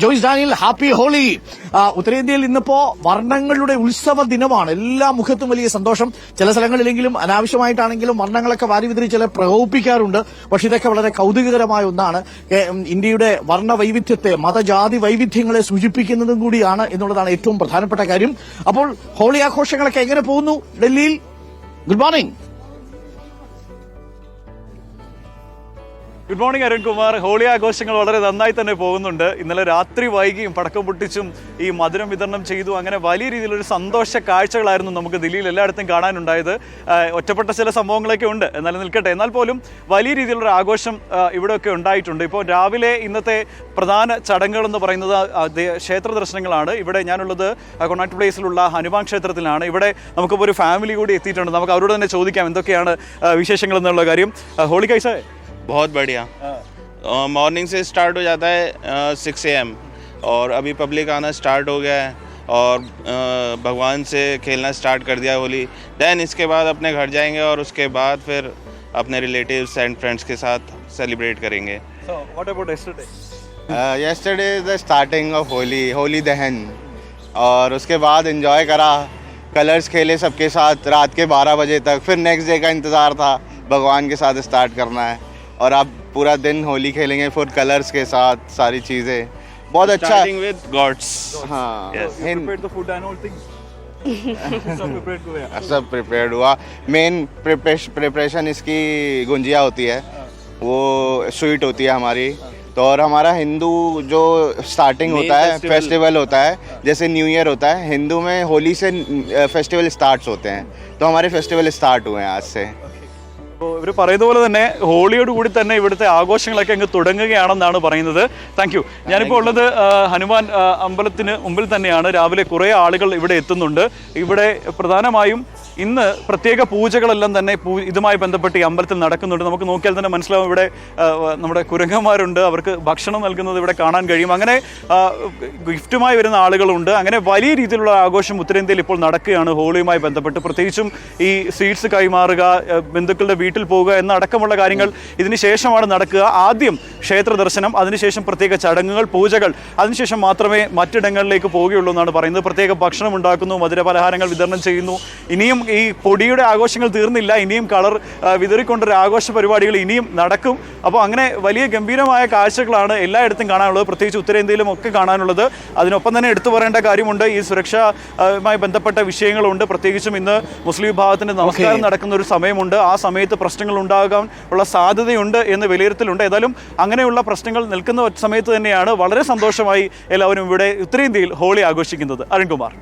Joyce Daniel, happy holy. ഉത്തരേന്ത്യയിൽ ഇന്നിപ്പോ വർണ്ണങ്ങളുടെ ഉത്സവ ദിനമാണ്. എല്ലാ മുഖത്തും വലിയ സന്തോഷം. ചില സ്ഥലങ്ങളിലെങ്കിലും അനാവശ്യമായിട്ടാണെങ്കിലും വർണ്ണങ്ങളൊക്കെ വാരി വിതറി ചില പ്രകോപിപ്പിക്കാറുണ്ട്. പക്ഷെ ഇതൊക്കെ വളരെ കൌതുകകരമായ ഒന്നാണ്. ഇന്ത്യയുടെ വർണ്ണ വൈവിധ്യത്തെ, മതജാതി വൈവിധ്യങ്ങളെ സൂചിപ്പിക്കുന്നതും കൂടിയാണ് എന്നുള്ളതാണ് ഏറ്റവും പ്രധാനപ്പെട്ട കാര്യം. അപ്പോൾ ഹോളി ആഘോഷങ്ങളൊക്കെ എങ്ങനെ പോകുന്നു ഡൽഹിയിൽ? Good morning. Good morning Arunkumar. Holi ആഘോഷങ്ങൾ വളരെ നന്നായി തന്നെ പോകുന്നുണ്ട്. ഇന്നലെ രാത്രി വൈകിയും പടക്കം പൊട്ടിച്ചും ഈ മധുരം വിതരണം ചെയ്തു. അങ്ങനെ വലിയ രീതിയിലൊരു സന്തോഷ കാഴ്ചകളായിരുന്നു നമുക്ക് ദില്ലിയിൽ എല്ലായിടത്തും കാണാനുണ്ടായത്. ഒറ്റപ്പെട്ട ചില സംഭവങ്ങളൊക്കെ ഉണ്ട്, എന്നാലും നിൽക്കട്ടെ. എന്നാൽ പോലും വലിയ രീതിയിലുള്ളൊരു ആഘോഷം ഇവിടെയൊക്കെ ഉണ്ടായിട്ടുണ്ട്. ഇപ്പോൾ രാവിലെ ഇന്നത്തെ പ്രധാന ചടങ്ങുകളെന്ന് പറയുന്നത് ക്ഷേത്ര ദർശനങ്ങളാണ്. ഇവിടെ ഞാനുള്ളത് കൊണാട്ട് പ്ലേസിലുള്ള ഹനുമാൻ ക്ഷേത്രത്തിലാണ്. ഇവിടെ നമുക്കിപ്പോൾ ഒരു ഫാമിലി കൂടി എത്തിയിട്ടുണ്ട്. നമുക്ക് അവരോട് തന്നെ ചോദിക്കാം എന്തൊക്കെയാണ് വിശേഷങ്ങൾ എന്നുള്ള കാര്യം. ഹോളി കൈസ? बहुत बढ़िया। मॉर्निंग से स्टार्ट हो जाता है 6 AM और अभी पब्लिक आना स्टार्ट हो गया है और भगवान से खेलना स्टार्ट कर दिया होली। देन इसके बाद अपने घर जाएंगे और उसके बाद फिर अपने रिलेटिव्स एंड फ्रेंड्स के साथ सेलिब्रेट करेंगे। So what about yesterday? yesterday is the starting of Holi दहन और उसके बाद एंजॉय करा, कलर्स खेले सबके साथ रात के 12 बजे तक। फिर नेक्स्ट डे का इंतज़ार था, भगवान के साथ स्टार्ट करना है और आप पूरा दिन होली खेलेंगे फुल कलर्स के साथ, सारी चीज़ें बहुत अच्छा। Starting with gods. हाँ, Yes. Prepared the food and all things. सब प्रिपेयर्ड हुआ। मेन प्रिपरेशन इसकी गुंजिया होती है, वो स्वीट होती है हमारी। तो और हमारा हिंदू जो स्टार्टिंग होता है फेस्टिवल होता है, जैसे न्यू ईयर होता है, हिंदू में होली से फेस्टिवल स्टार्ट्स होते हैं। तो हमारे फेस्टिवल स्टार्ट हुए हैं आज से। അപ്പോൾ ഇവർ പറയുന്ന പോലെ തന്നെ ഹോളിയോട് കൂടി തന്നെ ഇവിടുത്തെ ആഘോഷങ്ങളൊക്കെ അങ്ങ് തുടങ്ങുകയാണെന്നാണ് പറയുന്നത്. Thank you. ഞാനിപ്പോൾ ഉള്ളത് ഹനുമാൻ അമ്പലത്തിന് മുമ്പിൽ തന്നെയാണ്. രാവിലെ കുറേ ആളുകൾ ഇവിടെ എത്തുന്നുണ്ട്. ഇവിടെ പ്രധാനമായും ഇന്ന് പ്രത്യേക പൂജകളെല്ലാം തന്നെ ഇതുമായി ബന്ധപ്പെട്ട് ഈ അമ്പലത്തിൽ നടക്കുന്നുണ്ട്. നമുക്ക് നോക്കിയാൽ തന്നെ മനസ്സിലാവും ഇവിടെ നമ്മുടെ കുരങ്ങന്മാരുണ്ട്, അവർക്ക് ഭക്ഷണം നൽകുന്നത് ഇവിടെ കാണാൻ കഴിയും. അങ്ങനെ ഗിഫ്റ്റുമായി വരുന്ന ആളുകളുണ്ട്. അങ്ങനെ വലിയ രീതിയിലുള്ള ആഘോഷം ഉത്തരേന്ത്യയിൽ ഇപ്പോൾ നടക്കുകയാണ് ഹോളിയുമായി ബന്ധപ്പെട്ട്. പ്രത്യേകിച്ചും ഈ സ്വീറ്റ്സ് കൈമാറുക, ബന്ധുക്കളുടെ വീട്ടിൽ പോവുക എന്നടക്കമുള്ള കാര്യങ്ങൾ ഇതിന് ശേഷമാണ് നടക്കുക. ആദ്യം ക്ഷേത്ര ദർശനം, അതിനുശേഷം പ്രത്യേക ചടങ്ങുകൾ, പൂജകൾ, അതിനുശേഷം മാത്രമേ മറ്റിടങ്ങളിലേക്ക് പോവുകയുള്ളൂ എന്നാണ് പറയുന്നത്. പ്രത്യേക ഭക്ഷണം ഉണ്ടാക്കുന്നു, മധുരപലഹാരങ്ങൾ വിതരണം ചെയ്യുന്നു. ഇനിയും ഈ പൊടിയുടെ ആഘോഷങ്ങൾ തീർന്നില്ല, ഇനിയും കളർ വിതറിക്കൊണ്ടൊരു ആഘോഷ പരിപാടികൾ ഇനിയും നടക്കും. അപ്പോൾ അങ്ങനെ വലിയ ഗംഭീരമായ കാഴ്ചകളാണ് എല്ലായിടത്തും കാണാനുള്ളത്, പ്രത്യേകിച്ച് ഉത്തരേന്ത്യയിലും ഒക്കെ കാണാനുള്ളത്. അതിനൊപ്പം തന്നെ എടുത്തു പറയേണ്ട കാര്യമുണ്ട്, ഈ സുരക്ഷയുമായി ബന്ധപ്പെട്ട വിഷയങ്ങളുണ്ട്. പ്രത്യേകിച്ചും ഇന്ന് മുസ്ലിം വിഭാഗത്തിൻ്റെ നമസ്കാരം നടക്കുന്ന ഒരു സമയമുണ്ട്. ആ സമയത്ത് പ്രശ്നങ്ങൾ ഉണ്ടാകാൻ ഉള്ള സാധ്യതയുണ്ട് എന്ന് വിലയിരുത്തലുണ്ട്. ഏതായാലും അങ്ങനെയുള്ള പ്രശ്നങ്ങൾ നിൽക്കുന്ന സമയത്ത് തന്നെയാണ് വളരെ സന്തോഷമായി എല്ലാവരും ഇവിടെ ഉത്തരേന്ത്യയിൽ ഹോളി ആഘോഷിക്കുന്നത്. അരുൺകുമാർ.